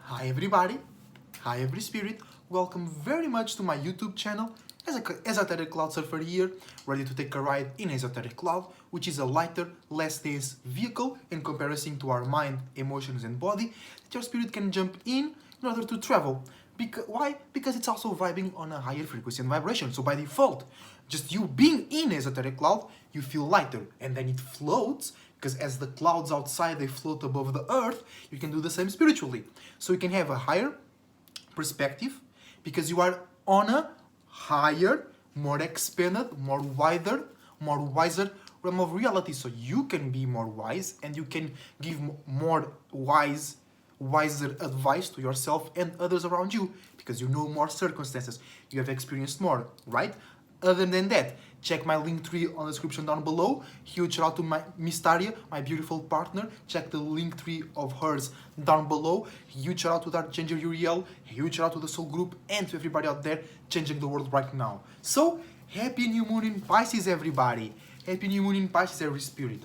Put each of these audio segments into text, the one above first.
Hi everybody, hi every spirit, welcome very much to my YouTube channel. Esoteric Cloud Surfer here, ready to take a ride in Esoteric Cloud, which is a lighter, less dense vehicle in comparison to our mind, emotions and body that your spirit can jump in order to travel. Why? Because it's also vibing on a higher frequency and vibration. So by default, just you being in Esoteric Cloud, you feel lighter and then it floats because as the clouds outside they float above the earth, you can do the same spiritually. So you can have a higher perspective because you are on a higher, more expanded, more wiser realm of reality. So you can be more wise and you can give more wiser advice to yourself and others around you because you know more circumstances, you have experienced more, right? Other than that, check my link tree on the description down below. Huge shout out to my Miss Taria, my beautiful partner. Check the link tree of hers down below. Huge shout out to Dark Changer Uriel. Huge shout out to the SoulGroup and to everybody out there changing the world right now. So, happy new moon in Pisces, everybody. Happy new moon in Pisces, every spirit.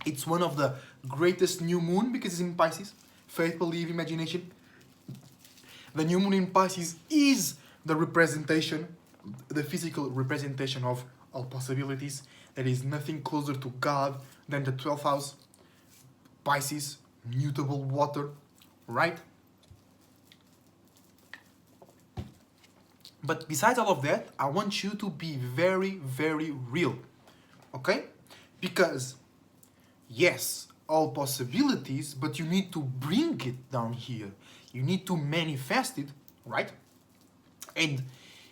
It's one of the greatest new moon because it's in Pisces. Faith, belief, imagination. The new moon in Pisces is the representation, the physical representation of all possibilities. There is nothing closer to God than the 12th house, Pisces, mutable water, right? But besides all of that, I want you to be very, very real, okay? Because, yes, all possibilities, but you need to bring it down here. You need to manifest it, right? And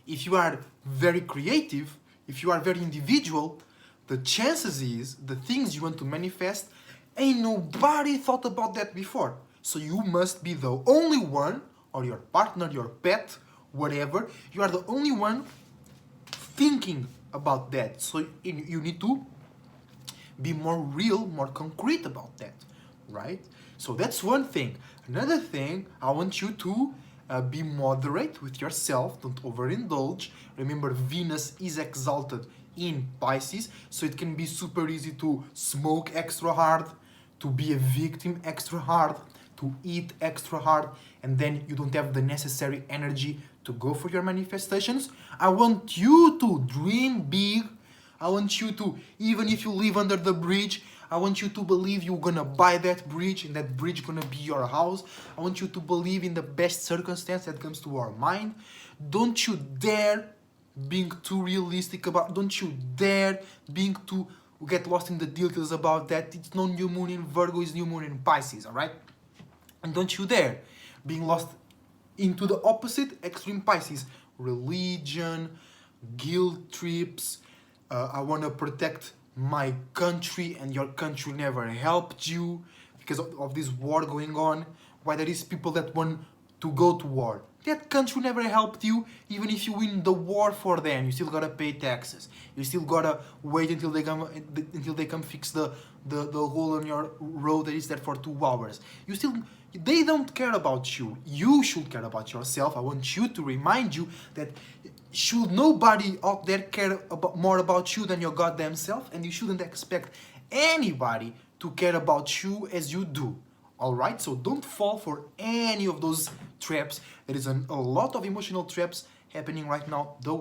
if you are very creative, if you are very individual, the chances is the things you want to manifest, ain't nobody thought about that before. So you must be the only one, or your partner, your pet, whatever, you are the only one thinking about that. So you need to be more real, more concrete about that, right? So that's one thing. Another thing, I want you to be moderate with yourself, don't overindulge. Remember, Venus is exalted in Pisces, so it can be super easy to smoke extra hard, to be a victim extra hard, to eat extra hard, and then you don't have the necessary energy to go for your manifestations. I want you to dream big. I want you to, even if you live under the bridge, I want you to believe you're gonna buy that bridge and that bridge gonna be your house. I want you to believe in the best circumstance that comes to our mind. Don't you dare being too realistic about, don't you dare being too, get lost in the details about that. It's no new moon in Virgo, it's new moon in Pisces, alright? And don't you dare being lost into the opposite extreme Pisces. Religion, guilt trips, I want to protect my country and your country never helped you because of this war going on. Why there is people that want to go to war. That country never helped you. Even if you win the war for them, you still gotta pay taxes. You still gotta wait until they come fix the hole on your road that is there for 2 hours. They don't care about you. You should care about yourself. I want you to remind you that should nobody out there care more about you than your goddamn self, and you shouldn't expect anybody to care about you as you do. Alright? So don't fall for any of those traps. There is a lot of emotional traps happening right now. The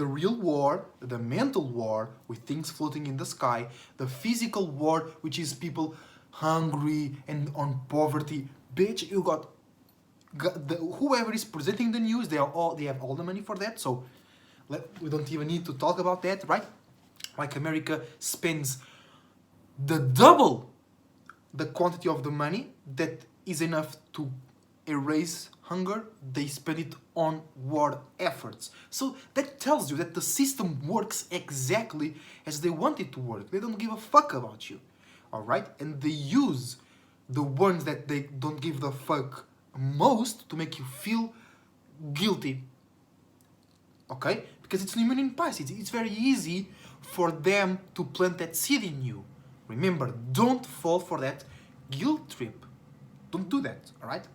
real war, the mental war with things floating in the sky, the physical war, which is people hungry and on poverty. Bitch, you got whoever is presenting the news, they have all the money for that. So we don't even need to talk about that, right? Like America spends the double the quantity of the money that is enough to erase hunger, they spend it on war efforts. So that tells you that the system works exactly as they want it to work. They don't give a fuck about you, all right? And they use the ones that they don't give the fuck most to make you feel guilty, okay? Because it's new moon in Pisces. It's very easy for them to plant that seed in you. Remember, don't fall for that guilt trip. Don't do that, all right?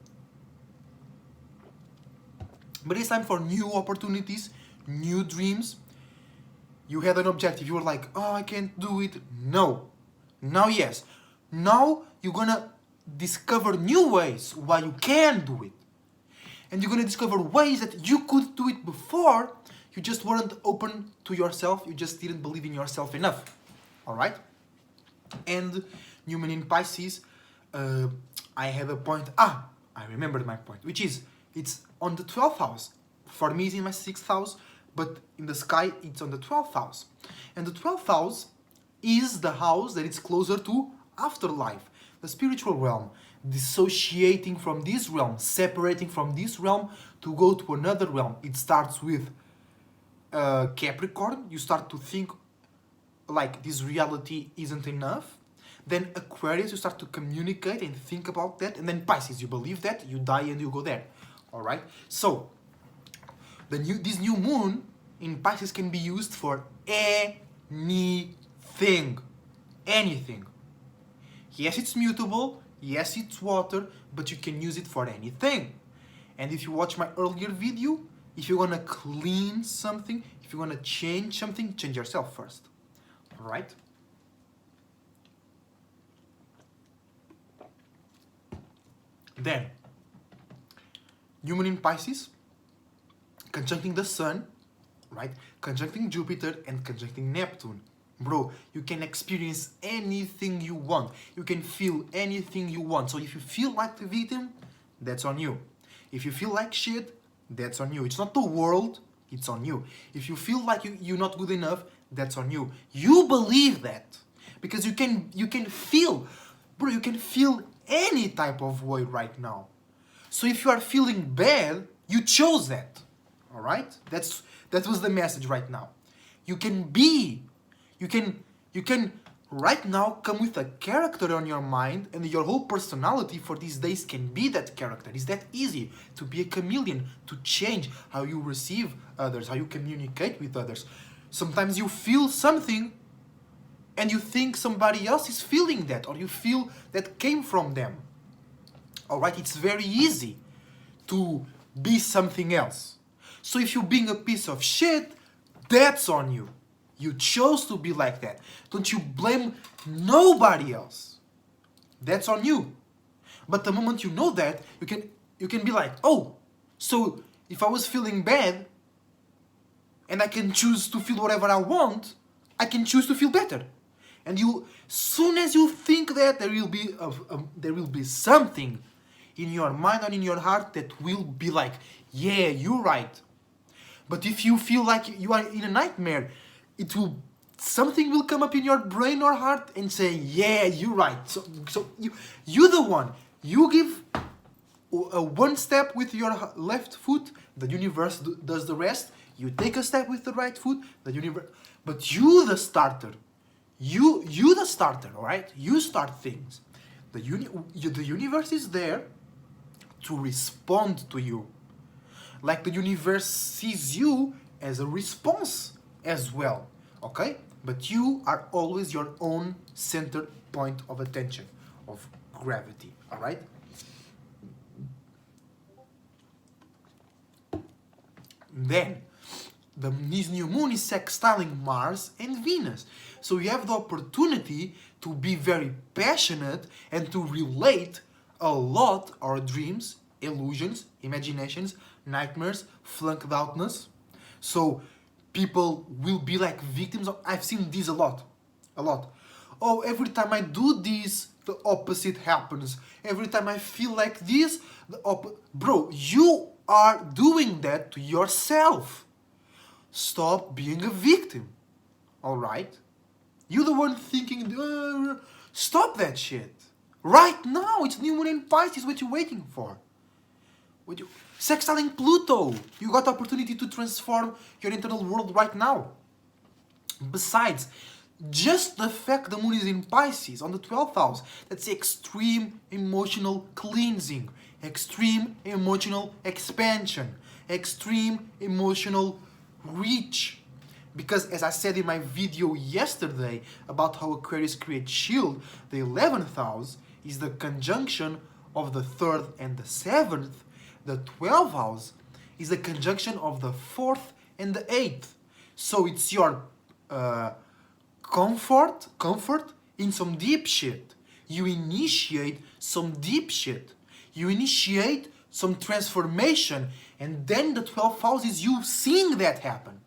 But it's time for new opportunities, new dreams. You had an objective. You were like, oh, I can't do it. No. Now, yes. Now, you're gonna discover new ways why you can do it. And you're gonna discover ways that you could do it before, you just weren't open to yourself, you just didn't believe in yourself enough. Alright? And New Moon in Pisces, I have a point, I remembered my point, which is, it's on the 12th house. For me, it's in my 6th house, but in the sky, it's on the 12th house. And the 12th house is the house that is closer to afterlife, the spiritual realm, dissociating from this realm, separating from this realm to go to another realm. It starts with Capricorn. You start to think like this reality isn't enough. Then Aquarius, you start to communicate and think about that. And then Pisces, you believe that, you die and you go there. Alright? So, this new moon in Pisces can be used for anything. Anything. Yes, it's mutable. Yes, it's water. But you can use it for anything. And if you watch my earlier video, if you want to clean something, if you want to change something, change yourself first. Alright? Then, New Moon in Pisces, conjuncting the Sun, right? Conjuncting Jupiter and conjuncting Neptune. Bro, you can experience anything you want. You can feel anything you want. So if you feel like the victim, that's on you. If you feel like shit, that's on you. It's not the world, it's on you. If you feel like you're not good enough, that's on you. You believe that. Because you can feel, bro, you can feel any type of way right now. So if you are feeling bad, you chose that. Alright? That was the message right now. You can right now come with a character on your mind, and your whole personality for these days can be that character. It's that easy to be a chameleon, to change how you receive others, how you communicate with others. Sometimes you feel something and you think somebody else is feeling that, or you feel that came from them. Alright, it's very easy to be something else. So if you're being a piece of shit, that's on you. You chose to be like that. Don't you blame nobody else. That's on you. But the moment you know that, you can be like, oh, so if I was feeling bad and I can choose to feel whatever I want, I can choose to feel better. And soon as you think that, there will be something in your mind and in your heart that will be like, yeah, you're right. But if you feel like you are in a nightmare, something will come up in your brain or heart and say, yeah, you're right. So you're the one. You give one step with your left foot, the universe does the rest. You take a step with the right foot, the universe. But you the starter. You the starter, alright? You start things. The universe is there to respond to you. Like the universe sees you as a response as well, okay? But you are always your own center point of attention, of gravity, alright? Then, this new moon is sextiling Mars and Venus. So you have the opportunity to be very passionate and to relate a lot our dreams, illusions, imaginations, nightmares, flunked outness. So people will be like victims of, I've seen this a lot. Oh, every time I do this, the opposite happens. Every time I feel like this, bro, you are doing that to yourself. Stop being a victim. Alright? You're the one thinking, stop that shit. Right now, it's New Moon in Pisces, what you waiting for? Sextiling Pluto. You got the opportunity to transform your internal world right now. Besides, just the fact the moon is in Pisces on the 12th house, that's extreme emotional cleansing, extreme emotional expansion, extreme emotional reach. Because as I said in my video yesterday about how Aquarius creates shield, the 11th house is the conjunction of the 3rd and the 7th. The 12th house is the conjunction of the 4th and the 8th. So it's your comfort in some deep shit. You initiate some deep shit. You initiate some transformation, and then the 12th house is you seeing that happen.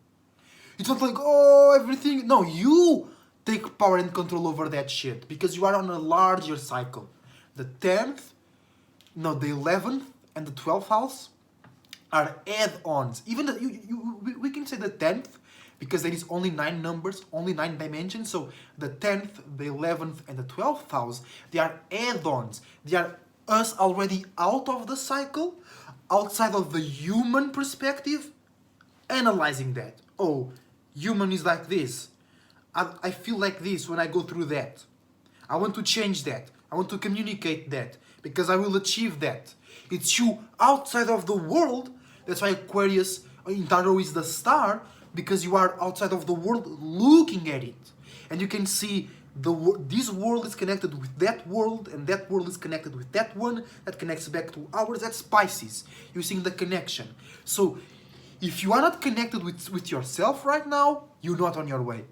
It's not like, oh, everything. No, you take power and control over that shit because you are on a larger cycle. The 10th, no, the 11th and the 12th house are add-ons. Even we can say the 10th because there is only 9 numbers, only 9 dimensions. So the 10th, the 11th, and the 12th house, they are add-ons. They are us already out of the cycle, outside of the human perspective, analyzing that. Oh, human is like this. I feel like this when I go through that. I want to change that. I want to communicate that because I will achieve that. It's you outside of the world. That's why Aquarius in Tarot is the star, because you are outside of the world looking at it. And you can see this world is connected with that world, and that world is connected with that one, that connects back to ours. That's Pisces. You're seeing the connection. So if you are not connected with yourself right now, you're not on your way.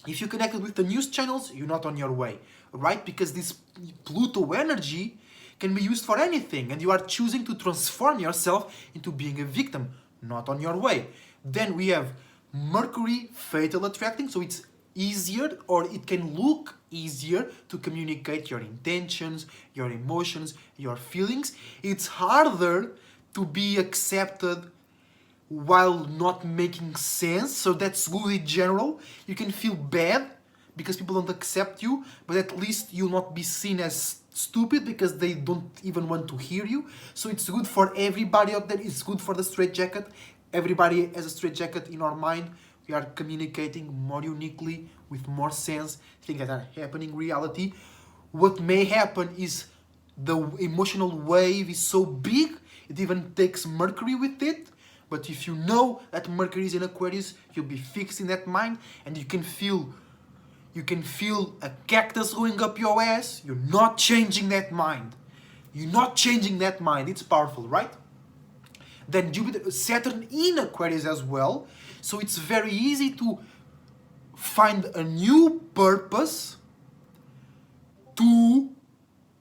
If you're connected with the news channels, you're not on your way, right? Because this Pluto energy can be used for anything, and you are choosing to transform yourself into being a victim, not on your way. Then we have Mercury fatal attracting, so it's easier, or it can look easier to communicate your intentions, your emotions, your feelings. It's harder to be accepted while not making sense, so that's good in general. You can feel bad because people don't accept you, but at least you'll not be seen as stupid because they don't even want to hear you. So it's good for everybody out there. It's good for the straitjacket. Everybody has a straitjacket in our mind. We are communicating more uniquely, with more sense, things that are happening in reality. What may happen is the emotional wave is so big, it even takes Mercury with it. But if you know that Mercury is in Aquarius, you'll be fixed in that mind, and you can feel a cactus going up your ass. You're not changing that mind. You're not changing that mind. It's powerful, right? Then Jupiter, Saturn in Aquarius as well. So it's very easy to find a new purpose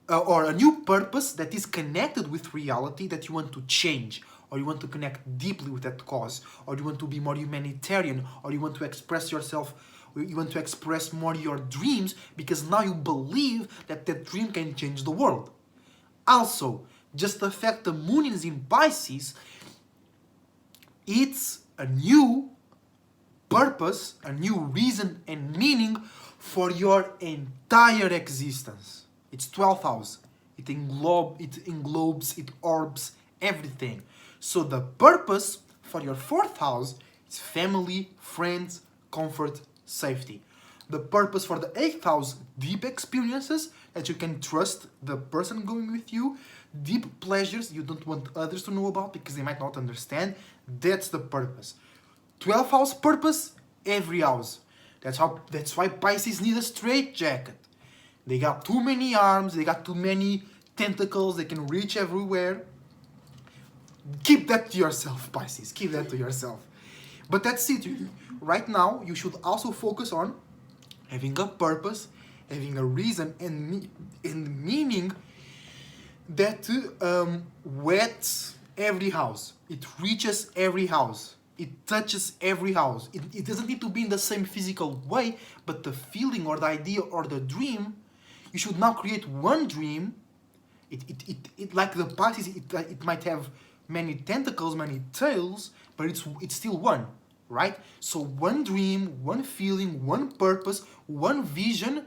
or a new purpose that is connected with reality that you want to change, or you want to connect deeply with that cause, or you want to be more humanitarian, or you want to express yourself, you want to express more your dreams, because now you believe that that dream can change the world. Also, just the fact the moon is in Pisces, it's a new purpose, a new reason and meaning for your entire existence. It's 12th house. It englobes, it orbs everything. So the purpose for your 4th house is family, friends, comfort, safety. The purpose for the 8th house, deep experiences that you can trust the person going with you, deep pleasures you don't want others to know about because they might not understand. That's the purpose. 12th house purpose, every house. That's why Pisces need a straitjacket. They got too many arms, they got too many tentacles, they can reach everywhere. Keep that to yourself, Pisces. Keep that to yourself. But that's it. Right now, you should also focus on having a purpose, having a reason and meaning that wets every house. It reaches every house. It touches every house. It doesn't need to be in the same physical way, but the feeling or the idea or the dream, you should now create one dream. It like the Pisces, it might have many tentacles, many tails, but it's still one, right? So one dream, one feeling, one purpose, one vision,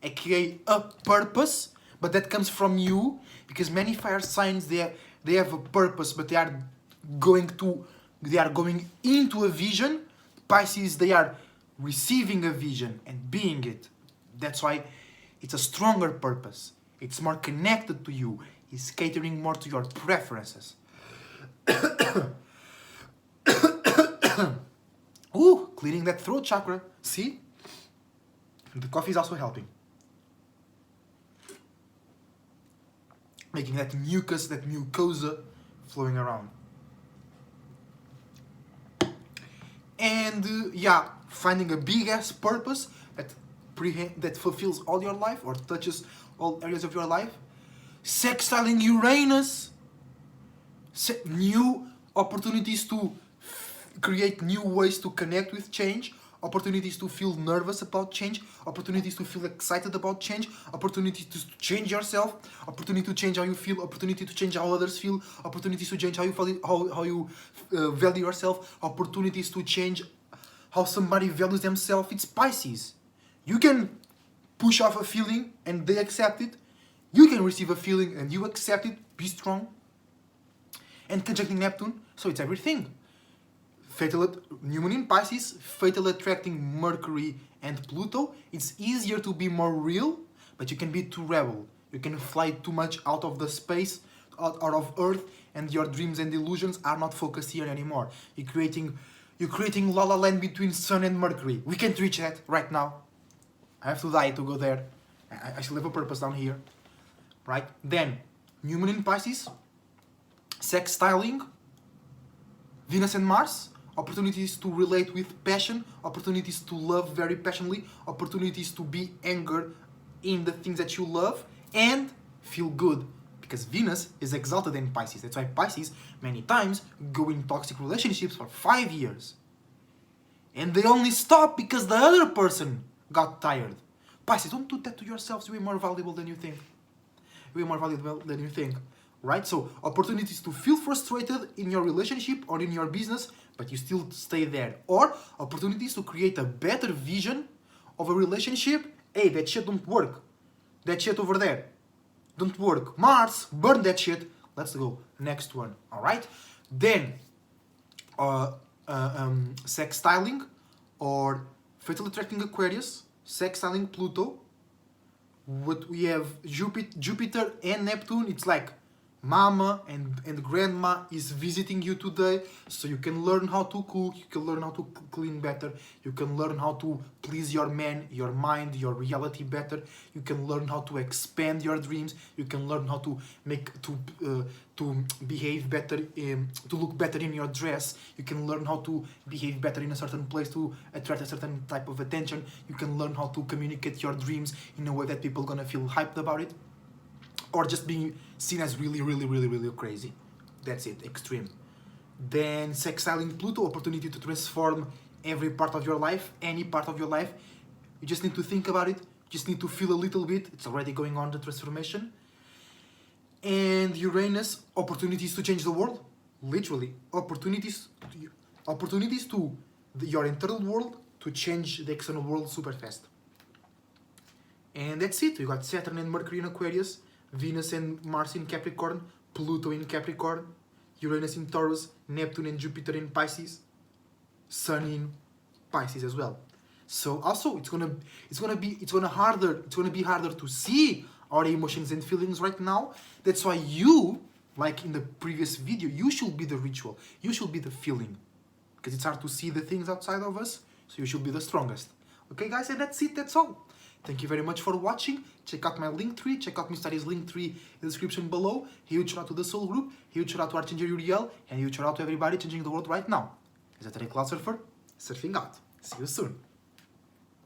aka a purpose, but that comes from you, because many fire signs, they have a purpose, but they are going into a vision. Pisces, they are receiving a vision and being it. That's why it's a stronger purpose. It's more connected to you. It's catering more to your preferences. Ooh, clearing that throat chakra. See? The coffee is also helping. Making that mucus, that mucosa flowing around. And yeah, finding a big ass purpose that that fulfills all your life or touches all areas of your life. Sextiling Uranus, new opportunities to create new ways to connect with change, opportunities to feel nervous about change, opportunities to feel excited about change, opportunities to change yourself, opportunity to change how you feel, opportunity to change how others feel, opportunities to change how you value yourself, opportunities to change how somebody values themselves. It's Pisces. You can push off a feeling and they accept it. You can receive a feeling and you accept it. Be strong. And conjuncting Neptune, so it's everything. New Moon in Pisces, fatal attracting Mercury and Pluto. It's easier to be more real, but you can be too rebel. You can fly too much out of the space, out of Earth, and your dreams and illusions are not focused here anymore. You're creating La La Land between Sun and Mercury. We can't reach that right now. I have to die to go there. I still have a purpose down here. Right? Then, New Moon in Pisces, sextiling Venus and Mars, opportunities to relate with passion, opportunities to love very passionately, opportunities to be angered in the things that you love, and feel good. Because Venus is exalted in Pisces. That's why Pisces, many times, go in toxic relationships for 5 years. And they only stop because the other person got tired. Pisces, don't do that to yourselves. You're more valuable than you think. You're more valuable than you think. Right? So, opportunities to feel frustrated in your relationship or in your business, but you still stay there. Or opportunities to create a better vision of a relationship. Hey, that shit don't work. That shit over there don't work. Mars, burn that shit. Let's go. Next one. Alright? Then, sextiling or fatal attracting Aquarius, sextiling Pluto. What we have Jupiter and Neptune. It's like Mama and Grandma is visiting you today, so you can learn how to cook, you can learn how to clean better, you can learn how to please your man, your mind, your reality better, you can learn how to expand your dreams, you can learn how to behave better, to look better in your dress, you can learn how to behave better in a certain place to attract a certain type of attention, you can learn how to communicate your dreams in a way that people are gonna feel hyped about it. Or just being seen as really, really, really, really crazy. That's it, extreme. Then sextiling Pluto, opportunity to transform every part of your life, any part of your life. You just need to think about it. You just need to feel a little bit. It's already going on, the transformation. And Uranus, opportunities to change the world. Literally, opportunities to your internal world to change the external world super fast. And that's it. You got Saturn and Mercury in Aquarius, Venus and Mars in Capricorn, Pluto in Capricorn, Uranus in Taurus, Neptune and Jupiter in Pisces, Sun in Pisces as well. So also it's gonna be harder to see our emotions and feelings right now. That's why you, like in the previous video, you should be the ritual. You should be the feeling, because it's hard to see the things outside of us. So you should be the strongest. Okay, guys, and that's it. That's all. Thank you very much for watching. Check out my link tree. Check out Mr. Studies link tree in the description below. Huge shout out to the Soul Group. Huge shout out to Archanger Uriel. And huge shout out to everybody changing the world right now. As a Cloud Surfer, surfing out. See you soon.